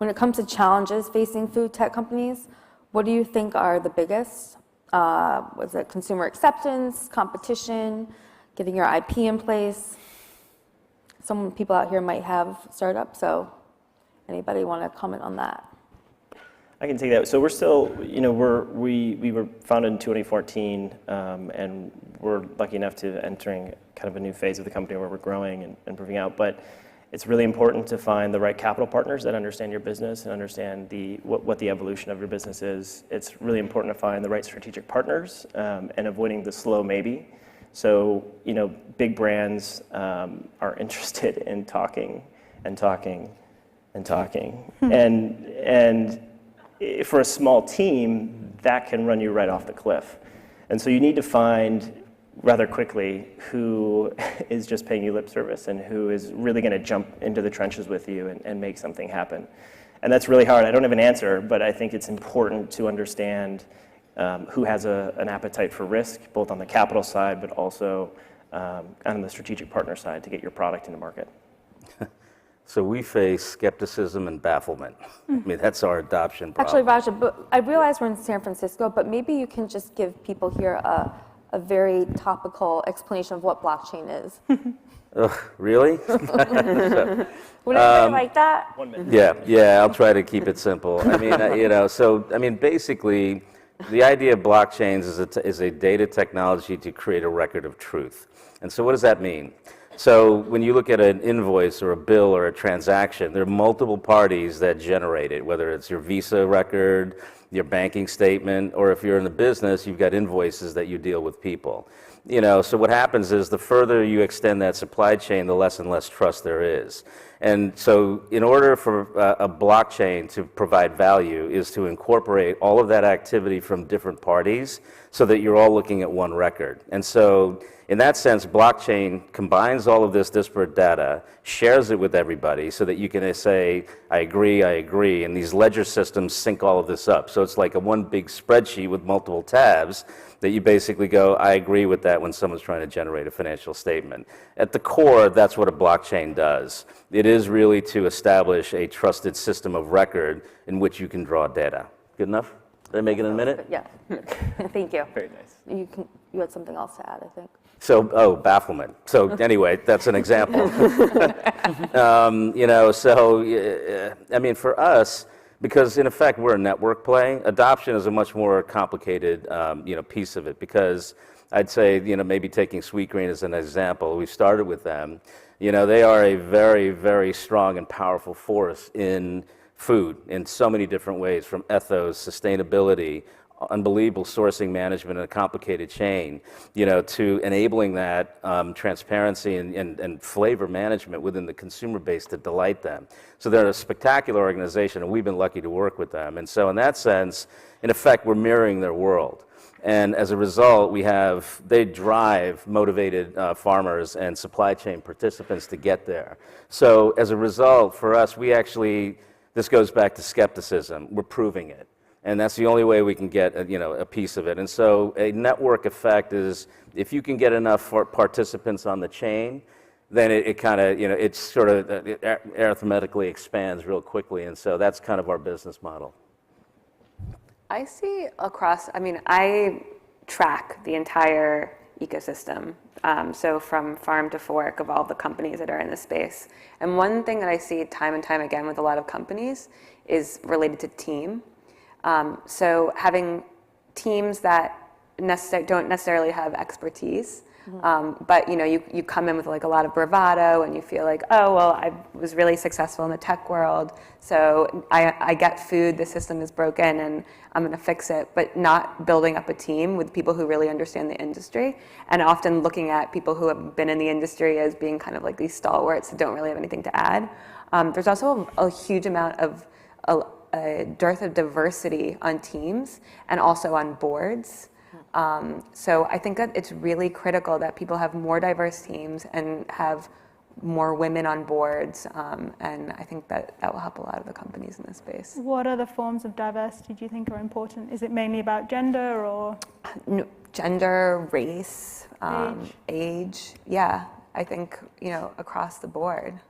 When it comes to challenges facing food tech companies, what do you think are the biggest? Was it consumer acceptance, competition, getting your IP in place? Some people out here might have startups, so anybody want to comment on that? I can take that. So we're still, we were founded in 2014, and we're lucky enough to entering kind of a new phase of the company where we're growing and proving out. But it's really important to find the right capital partners that understand your business and understand what the evolution of your business is. It's really important to find the right strategic partners and avoiding the slow maybe. So, big brands are interested in talking and talking and talking. And for a small team, that can run you right off the cliff. And so you need to find rather quickly who is just paying you lip service and who is really going to jump into the trenches with you and make something happen. And that's really hard. I don't have an answer, but I think it's important to understand who has an appetite for risk, both on the capital side, but also on the strategic partner side to get your product into market. So we face skepticism and bafflement. I mean, that's our adoption problem. Actually, Raja, but I realize we're in San Francisco, but maybe you can just give people here a very topical explanation of what blockchain is. Really? Would anybody like that? 1 minute. Yeah, I'll try to keep it simple. I mean, basically, the idea of blockchains is a data technology to create a record of truth. And so what does that mean? So when you look at an invoice or a bill or a transaction, there are multiple parties that generate it, whether it's your Visa record, your banking statement, or if you're in the business, you've got invoices that you deal with people. So what happens is the further you extend that supply chain, the less and less trust there is. And so in order for a blockchain to provide value is to incorporate all of that activity from different parties so that you're all looking at one record. And so in that sense, blockchain combines all of this disparate data, shares it with everybody so that you can say, I agree, and these ledger systems sync all of this up. So it's like a one big spreadsheet with multiple tabs that you basically go, I agree with that when someone's trying to generate a financial statement. At the core, that's what a blockchain does. It is really to establish a trusted system of record in which you can draw data. Good enough? Did I make it in a minute? Yeah. Thank you. Very nice. You had something else to add, I think. So, bafflement. So anyway, that's an example. I mean, for us, because in effect we're a network play, adoption is a much more complicated, piece of it. Because I'd say, maybe taking Sweetgreen as an example, we started with them. They are a very, very strong and powerful force in food in so many different ways, from ethos, sustainability, unbelievable sourcing management in a complicated chain, to enabling that transparency and flavor management within the consumer base to delight them. So they're a spectacular organization, and we've been lucky to work with them. And so in that sense, in effect, we're mirroring their world. And as a result, they drive motivated farmers and supply chain participants to get there. So as a result, for us, this goes back to skepticism. We're proving it. And that's the only way we can get a piece of it. And so a network effect is if you can get enough participants on the chain, then it kind of, it sort of arithmetically expands real quickly. And so that's kind of our business model. I see I track the entire ecosystem. So from farm to fork of all the companies that are in this space. And one thing that I see time and time again with a lot of companies is related to team. So having teams that don't necessarily have expertise, but you come in with like a lot of bravado and you feel like, oh, well, I was really successful in the tech world, so I get food, the system is broken and I'm going to fix it, but not building up a team with people who really understand the industry, and often looking at people who have been in the industry as being kind of like these stalwarts that don't really have anything to add. There's also a huge amount of a dearth of diversity on teams and also on boards. So I think that it's really critical that people have more diverse teams and have more women on boards, and I think that will help a lot of the companies in this space. What other forms of diversity do you think are important? Is it mainly about gender or? No, gender, race, age. Yeah, I think, across the board.